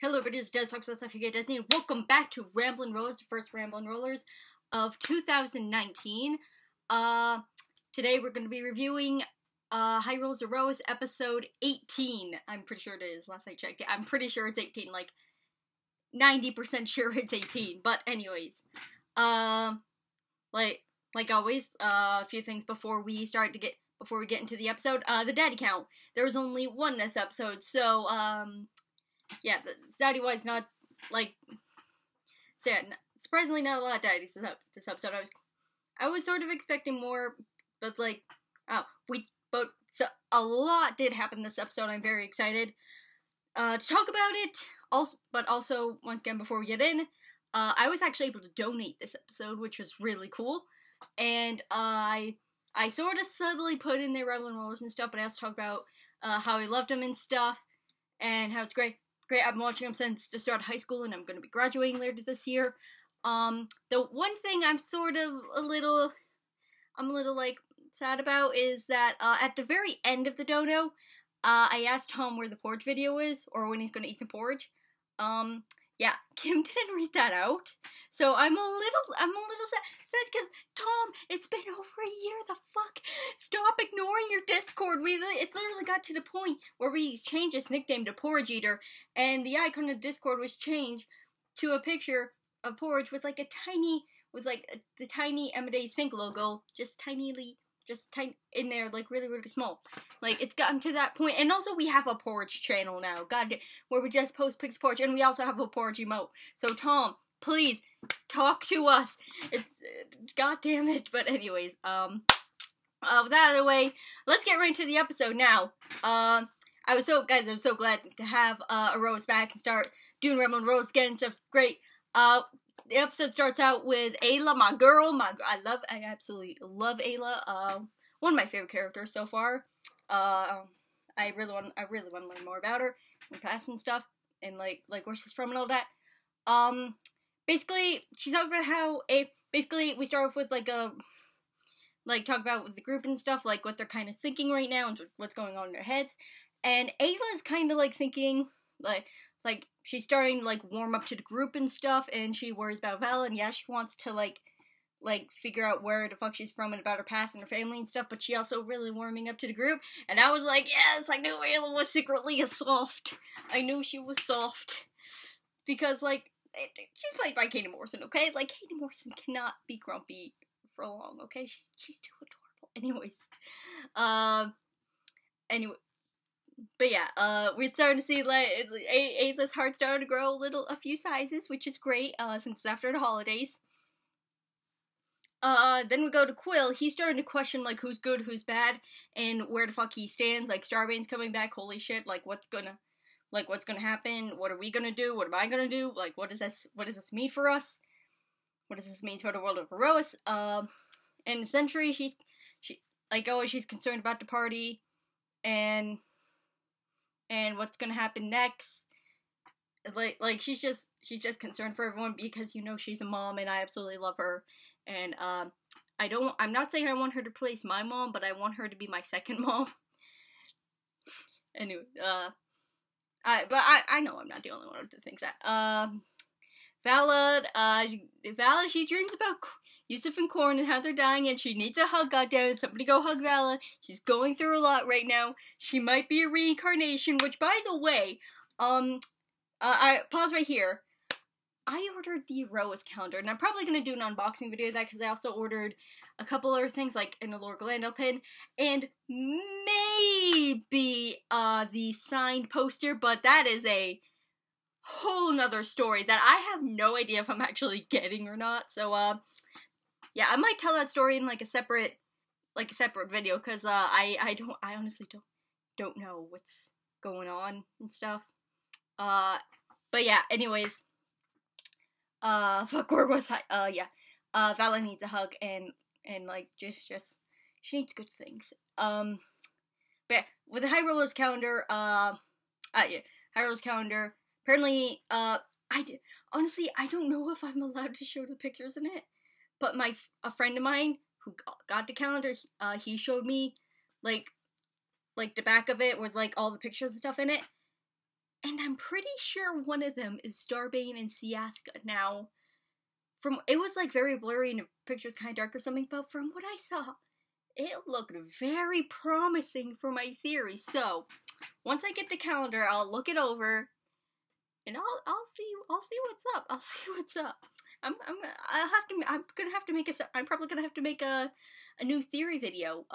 Hello everybody, it's Des Talks About Stuff You Get Disney, and welcome back to Ramblin' Rollers, the first Ramblin' Rollers of 2019. Today we're going to be reviewing Rollers Aerois episode 18. I'm pretty sure it is, last I checked. I'm pretty sure it's 18, like 90% sure it's 18. But anyways, like always, a few things before we get into the episode. The daddy count. There was only one this episode, so yeah, the daddy wise not like, so yeah, surprisingly not a lot of daddies this episode. I was sort of expecting more, but like, a lot did happen this episode. I'm very excited to talk about it. Also, once again, before we get in, I was actually able to donate this episode, which was really cool, and I sort of subtly put in their Ramblin' Rollers and stuff, but I also talked about how I loved them and stuff, and how it's great. I've been watching them since the start of high school, and I'm going to be graduating later this year. The one thing I'm a little like sad about is that at the very end of the dono, I asked Tom where the porridge video is, or when he's going to eat some porridge. Yeah, Kim didn't read that out, so I'm a little sad because Tom, it's been over a year. The fuck, stop ignoring your Discord. It literally got to the point where we changed his nickname to Porridge Eater, and the icon of Discord was changed to a picture of porridge with like the tiny Amadeus Fink logo, just tiny in there, like really small. Like, it's gotten to that point. And also we have a porridge channel now, where we just post pics of porridge, and we also have a porridge emote. So Tom, please talk to us. It's god damn it. But anyways, with that out of the way, let's get right into the episode now. I'm so glad to have Aerois back and start doing Ramblin' Rollers again. Stuff's great. The episode starts out with Ayla, my girl. I absolutely love Ayla. One of my favorite characters so far. I really want to learn more about her in class and stuff, and like where she's from and all that. Basically, she talked about how we start off with talk about with the group and stuff, like what they're kind of thinking right now and what's going on in their heads. And Ayla is kind of like thinking like she's starting to like warm up to the group and stuff, and she worries about Vala, and yeah, she wants to like figure out where the fuck she's from and about her past and her family and stuff, but she also really warming up to the group. And I was like, yes, I knew Ayla was secretly a soft. I knew she was soft. Because like, she's played by Katie Morrison, okay? Like, Katie Morrison cannot be grumpy for long, okay? She's too adorable. But yeah, we're starting to see like Ayla's heart starting to grow a few sizes, which is great, since it's after the holidays. Then we go to Quill. He's starting to question, like, who's good, who's bad, and where the fuck he stands. Like, Starbane's coming back, holy shit, like, what's gonna happen? What are we gonna do? What am I gonna do? Like, what does this mean for us? What does this mean for the world of Aerois? And essentially, she's concerned about the party, and what's gonna happen next. Like, she's just concerned for everyone because, she's a mom, and I absolutely love her. And, I'm not saying I want her to replace my mom, but I want her to be my second mom. Anyway, I know I'm not the only one who thinks that. Vala, she dreams about Yusuf and Korn and how they're dying, and she needs a hug, goddammit. Somebody go hug Vala. She's going through a lot right now. She might be a reincarnation, which, by the way, I pause right here. I ordered the Aerois calendar, and I'm probably going to do an unboxing video of that, because I also ordered a couple other things, like an Allure Galando pin, and maybe, the signed poster, but that is a whole nother story that I have no idea if I'm actually getting or not. So, yeah, I might tell that story in, a separate video, because, I honestly don't know what's going on and stuff. But yeah, anyways, fuck, where was I? Yeah, Vala needs a hug, and just, she needs good things. But yeah, with the High Rollers calendar, High Rollers calendar, apparently, honestly, I don't know if I'm allowed to show the pictures in it, but a friend of mine who got the calendar, he showed me, the back of it with, all the pictures and stuff in it. and I'm pretty sure one of them is Starbane and Siaska. Now, it was like very blurry and the picture was kind of dark or something, but from what I saw, it looked very promising for my theory. So, once I get the calendar, I'll look it over, and I'll see what's up. I'll see what's up. I'm probably gonna have to make a new theory video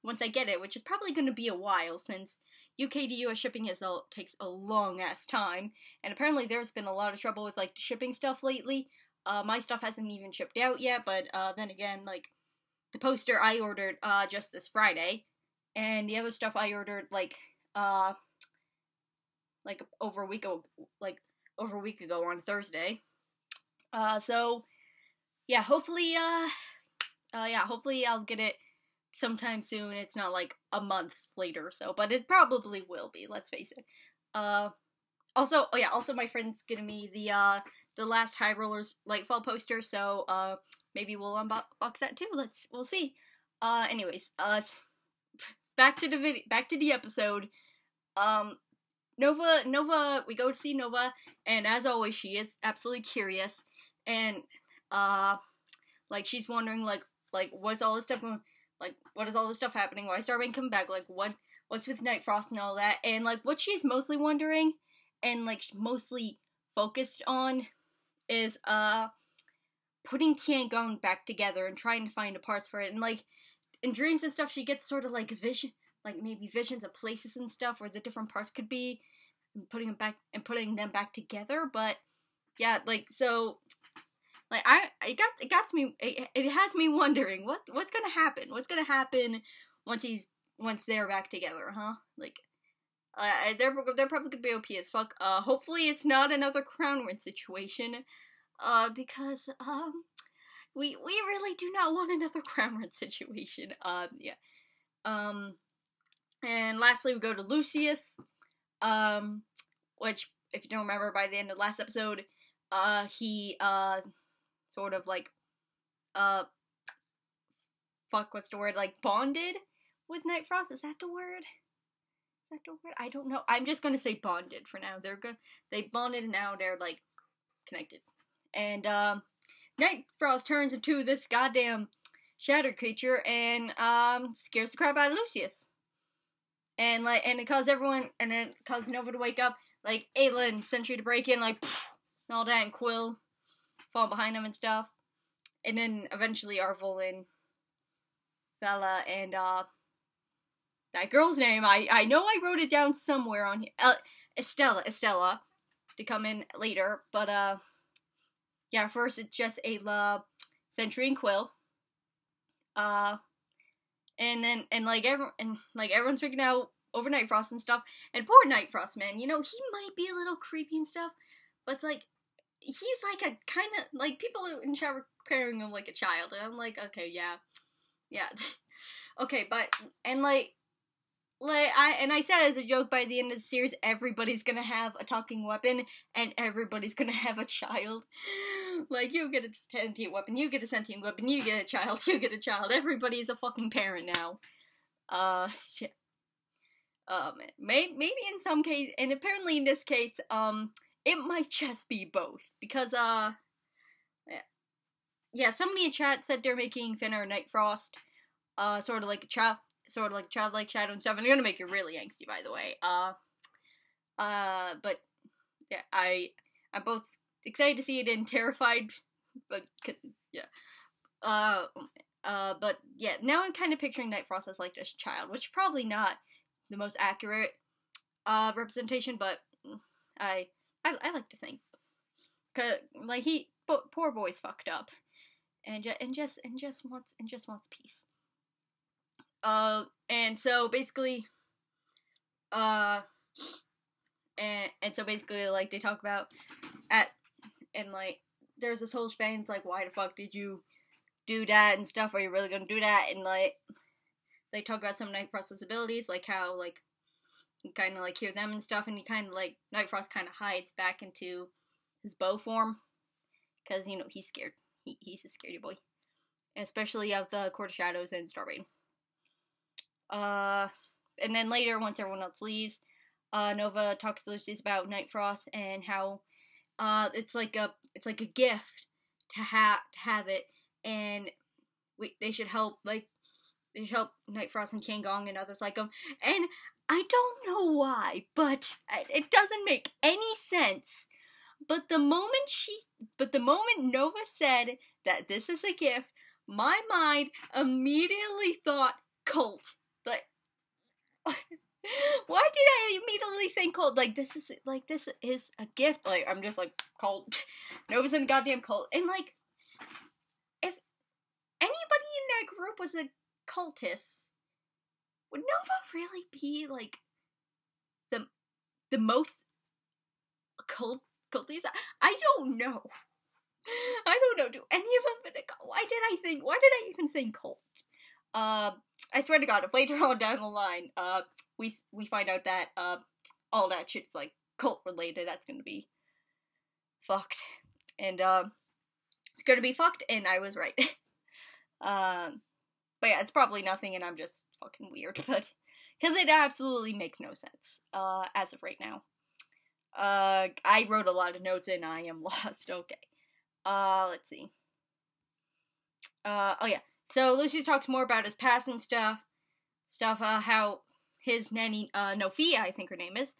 once I get it, which is probably gonna be a while since UK to US shipping takes a long ass time, and apparently there's been a lot of trouble with like shipping stuff lately. My stuff hasn't even shipped out yet, but then again, like the poster I ordered just this Friday, and the other stuff I ordered like over a week ago on Thursday. So yeah, hopefully I'll get it sometime soon. It's not like a month later or so, but it probably will be, let's face it. Also my friend's getting me the last High Rollers Lightfall poster, so maybe we'll unbox that too. We'll see. Anyways, back to the episode. Nova, we go to see Nova, and as always, she is absolutely curious, and like she's wondering like what's all this stuff, like what is all this stuff happening? Why is Starbane coming back? Like what's with Night Frost and all that? And like what she's mostly wondering and like mostly focused on is putting Tiangong back together and trying to find the parts for it. And like in dreams and stuff, she gets sort of like maybe visions of places and stuff where the different parts could be, and putting them back together. But yeah, like so, like it has me wondering what's gonna happen. What's gonna happen once they're back together, huh? Like, they're probably gonna be OP as fuck. Hopefully it's not another Crown Prince situation. Because we really do not want another Crown Prince situation. Yeah. And lastly, we go to Lucius, which, if you don't remember, by the end of the last episode, he, sort of, like, what's the word, like, bonded with Night Frost? Is that the word? I don't know. I'm just gonna say bonded for now. They bonded and now they're, like, connected. And, Night Frost turns into this goddamn shadow creature and, scares the crap out of Lucius. And it caused Nova to wake up, like, Ayla and Sentry to break in, like, and all that, and Quill fall behind him and stuff. And then, eventually, Arvel and Bella and, that girl's name, I know I wrote it down somewhere on here, Estella, to come in later, but, yeah, first it's just Ayla, Sentry, and Quill, and everyone's freaking out over Night Frost and stuff. And poor Night Frost, man, you know, he might be a little creepy and stuff, but it's like, he's like a kind of, like, people in chat were comparing him like a child, and I'm like, okay, yeah, okay, but, and I said as a joke, by the end of the series, everybody's gonna have a talking weapon, and everybody's gonna have a child. Like, you get a sentient weapon, you get a sentient weapon, you get a child, you get a child. Everybody's a fucking parent now. Shit. Maybe in some case, and apparently in this case, it might just be both. Because, yeah, somebody in chat said they're making Finna or Night Frost, sort of like childlike shadow and stuff, and they're gonna make it really angsty, by the way. But yeah, I'm both excited to see it and terrified, but yeah. But yeah, now I'm kind of picturing Night Frost as like this child, which is probably not the most accurate representation, but I like to think, cause like poor boy's fucked up, and just wants peace. And so basically, and so basically, like, they talk about like, there's this whole span, it's like, why the fuck did you do that and stuff, are you really gonna do that, and, like, they talk about some Night Frost's abilities, like, how, like, you kind of, like, hear them and stuff, and he kind of, like, Night Frost kind of hides back into his bow form, because, you know, he's scared, he's a scaredy boy, especially of the Court of Shadows and Starbane. And then later, once everyone else leaves, Nova talks to Lucius about Night Frost and how it's like a gift to have it, and they should help Night Frost and Kangong and others like them. And I don't know why, but it doesn't make any sense. But the moment Nova said that this is a gift, my mind immediately thought cult. Like, why did I immediately think cult? Like, this is a gift. Like, I'm just like, cult. Nova's in a goddamn cult. And like, if anybody in that group was a cultist, would Nova really be like the most cultists? I don't know. Do any of them? Why did I even think cult? I swear to God, if later on down the line, we find out that all that shit's like cult related, that's gonna be fucked, and it's gonna be fucked, and I was right. But yeah, it's probably nothing, and I'm just fucking weird, but because it absolutely makes no sense as of right now. I wrote a lot of notes, and I am lost. Okay. Let's see. Oh yeah. So Lucius talks more about his past and stuff, how his nanny, Nofia, I think her name is,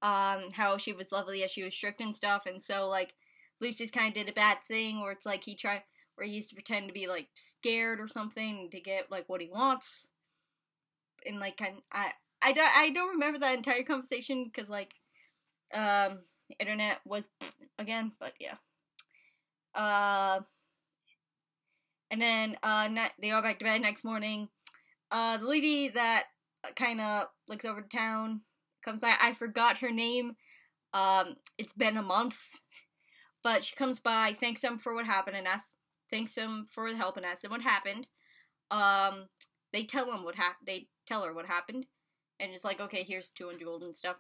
how she was lovely as she was strict and stuff, and so, like, Lucius kind of did a bad thing where it's like where he used to pretend to be, like, scared or something to get, like, what he wants, and, like, I don't remember that entire conversation, because, like, the internet was, again, but yeah. And then, they go back to bed next morning. The lady that kind of looks over the town comes by. I forgot her name. It's been a month. But she comes by, thanks him for what happened, and thanks him for the help, and asks him what happened. They tell her what happened. And it's like, okay, here's 200 gold and stuff.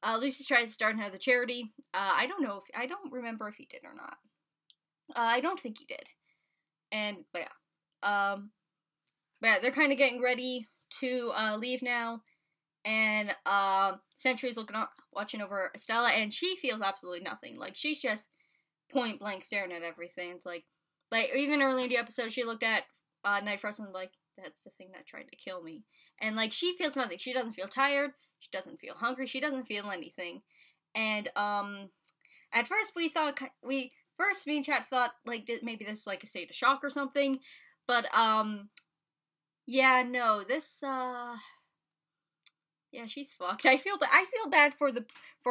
Lucius tried to start another charity. I don't remember if he did or not. I don't think he did. But yeah, they're kind of getting ready to leave now, and Sentry's watching over Estella, and she feels absolutely nothing. Like, she's just point blank staring at everything. It's like even early in the episode, she looked at Night Frost and was like, "That's the thing that tried to kill me," and like, she feels nothing. She doesn't feel tired. She doesn't feel hungry. She doesn't feel anything. And at first me and Chat thought, like, maybe this is, like, a state of shock or something, but, yeah, no, this, yeah, she's fucked. I feel bad for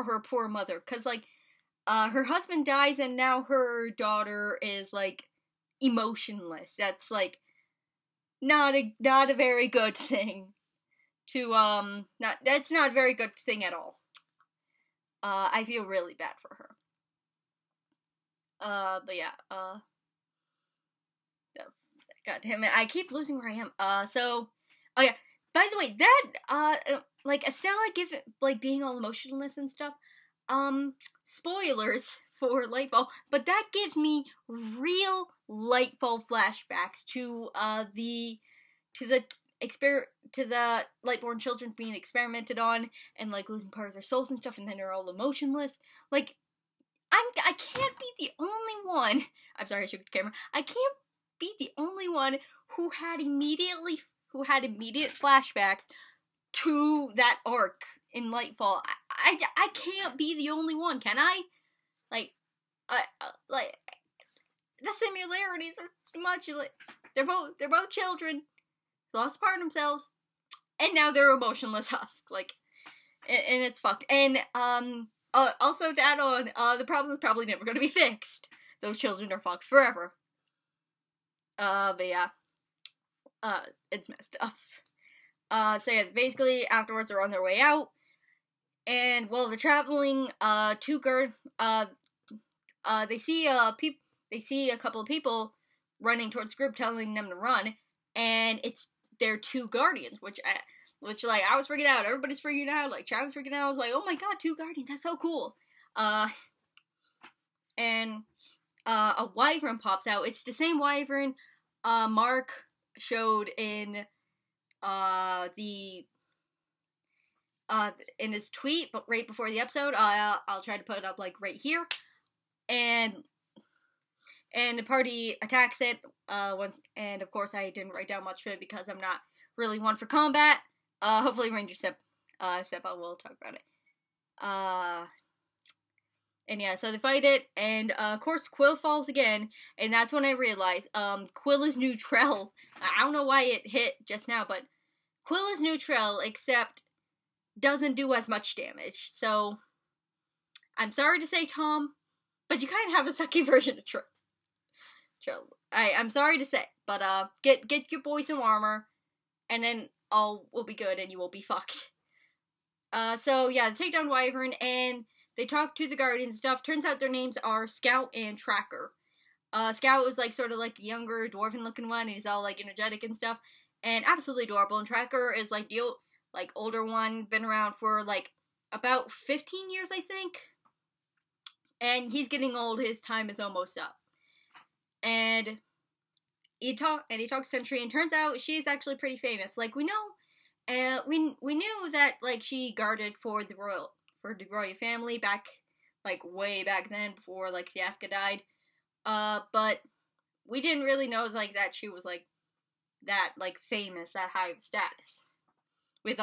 her poor mother, cause, like, her husband dies, and now her daughter is, like, emotionless. That's, like, not a very good thing that's not a very good thing at all. I feel really bad for her. But yeah, God damn it, I keep losing where I am. Oh yeah, by the way, that, like, Estella being all emotionless and stuff, spoilers for Lightfall, but that gives me real Lightfall flashbacks to the Lightborn children being experimented on, and, like, losing part of their souls and stuff, and then they're all emotionless. Like, I can't be the only one. I'm sorry, I shook the camera. I can't be the only one who had immediate flashbacks to that arc in Lightfall. I can't be the only one, can I? Like, the similarities are too much. Like, they're both children, lost part of themselves, and now they're emotionless husks. Like, and it's fucked. And also, to add on, the problem is probably never going to be fixed. Those children are fucked forever. But yeah, it's messed up. So yeah, basically, afterwards, they're on their way out, and while they're traveling, they see a couple of people running towards the group, telling them to run, and it's their two guardians, which like, I was freaking out. Everybody's freaking out. Like, Chad was freaking out. I was like, oh my god, two guardians, that's so cool. And a wyvern pops out. It's the same wyvern Mark showed in the in his tweet, but right before the episode. I'll try to put it up like right here, and the party attacks it. And of course I didn't write down much of it because I'm not really one for combat. Hopefully Ranger Seppa will talk about it. And yeah, so they fight it, and of course Quill falls again, and that's when I realized Quill is neutral. I don't know why it hit just now, but Quill is neutral, except doesn't do as much damage. So I'm sorry to say, Tom, but you kind of have a sucky version of Trill. I'm sorry to say, but get your boy some armor, and then all will be good, and you will be fucked. So yeah, they take down Wyvern, and they talk to the Guardians and stuff. Turns out their names are Scout and Tracker. Scout was like sort of like a younger dwarven looking one. He's all like energetic and stuff, and absolutely adorable. And Tracker is like the older one, been around for like about 15 years, I think. And he's getting old. His time is almost up. And he talks Sentry, and turns out she's actually pretty famous. Like we know, we knew that like she guarded for the royal family back, like way back then before like Siaska died. But we didn't really know like that she was like that like famous, that high of status. We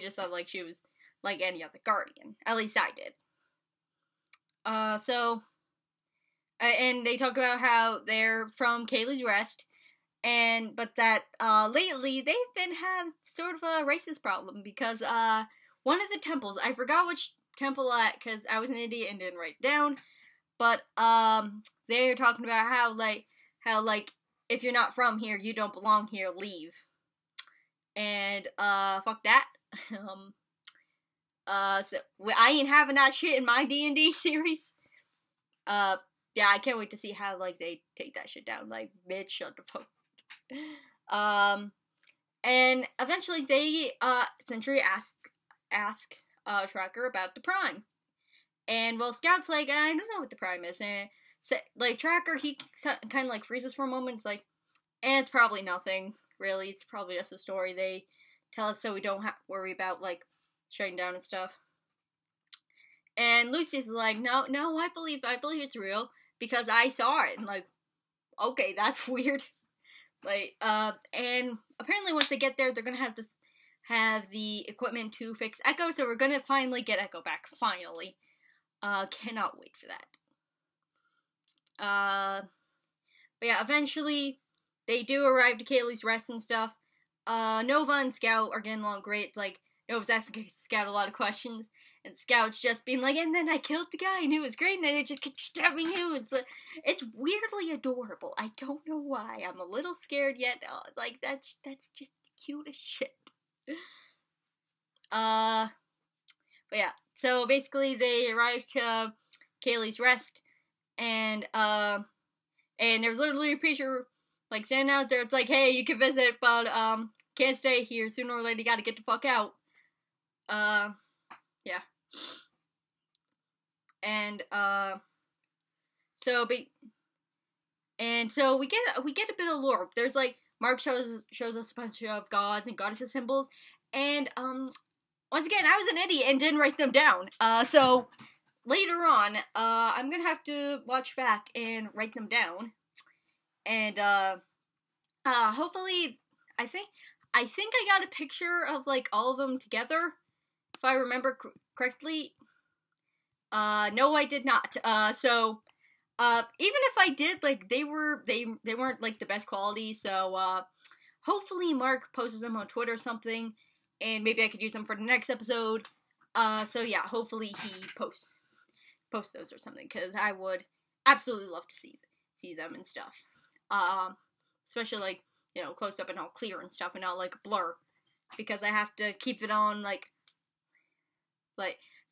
just thought like she was like any other Guardian. At least I did. And they talk about how they're from Kaylee's Rest, but that lately they've been have sort of a racist problem because one of the temples, I forgot which temple because I was an idiot and didn't write it down, but they're talking about how if you're not from here, you don't belong here, leave. And fuck that. So I ain't having that shit in my D&D series. Yeah, I can't wait to see how like they take that shit down. Like, bitch, shut the fuck. And eventually they Sentry ask Tracker about the Prime, and well, Scout's like, I don't know what the Prime is, and so, like Tracker, he kind of like freezes for a moment. It's like, and it's probably nothing really. It's probably just a story they tell us so we don't have to worry about like shutting down and stuff. And Lucy's like, no, I believe it's real because I saw it. And like, okay, that's weird. Like, and apparently once they get there, they're gonna have the equipment to fix Echo, so we're gonna finally get Echo back. Finally, cannot wait for that. But yeah, eventually they do arrive to Kaylee's Rest and stuff. Nova and Scout are getting along great. Like, Nova's asking Scout a lot of questions, and Scout's just being like, and then I killed the guy, and it was great, and then I just kept stabbing him. It's weirdly adorable. I don't know why. I'm a little scared yet. Like, that's just the cutest shit. But yeah, so basically they arrive to Kaylee's Rest, and there's literally a preacher, like, standing out there. It's like, hey, you can visit, but, can't stay here. Sooner or later, you gotta get the fuck out. Yeah. And, so we get a bit of lore. There's, like, Mark shows us a bunch of gods and goddesses symbols, and, once again, I was an idiot and didn't write them down. So, later on, I'm gonna have to watch back and write them down. And, hopefully, I think I got a picture of, like, all of them together, if I remember correctly. No, I did not. So, even if I did, like, they weren't, like, the best quality, so, hopefully Mark posts them on Twitter or something, and maybe I could use them for the next episode. So yeah, hopefully he posts those or something, because I would absolutely love to see them and stuff. Especially, like, you know, close up and all clear and stuff, and not, like, blur, because I have to keep it on, like,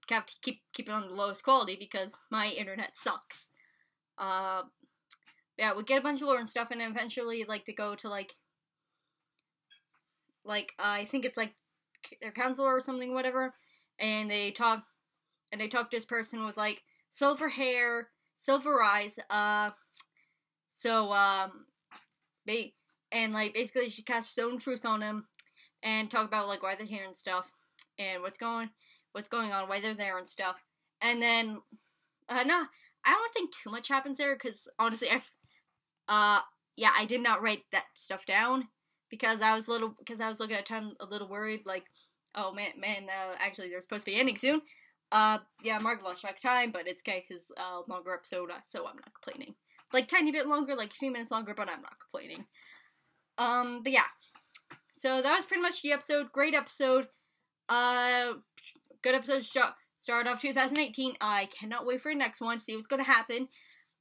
have to keep it on the lowest quality, because my internet sucks. Yeah, we get a bunch of lore and stuff, and then eventually, like, they go to, like, I think it's, like, their counselor or something, whatever, and they talk to this person with, like, silver hair, silver eyes, basically she casts stone truth on him, and talk about, like, why they're here and stuff, and what's going on, why they're there and stuff. And then, no, I don't think too much happens there, because honestly, yeah, I did not write that stuff down, because I was looking at time a little worried, like, oh man, actually they're supposed to be ending soon. Yeah, Mark lost track of time, but it's okay, because, longer episode, so I'm not complaining. Like, tiny bit longer, like a few minutes longer, but I'm not complaining. But yeah. So that was pretty much the episode. Great episode. Good episode. Started off 2018. I cannot wait for the next one. See what's gonna happen.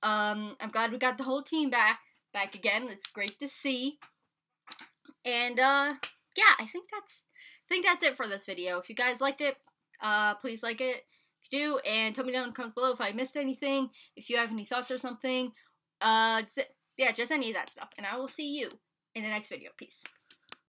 I'm glad we got the whole team back again. It's great to see. And yeah, I think that's it for this video. If you guys liked it, please like it if you do, and tell me down in the comments below if I missed anything, if you have any thoughts or something. Yeah, just any of that stuff. And I will see you in the next video. Peace.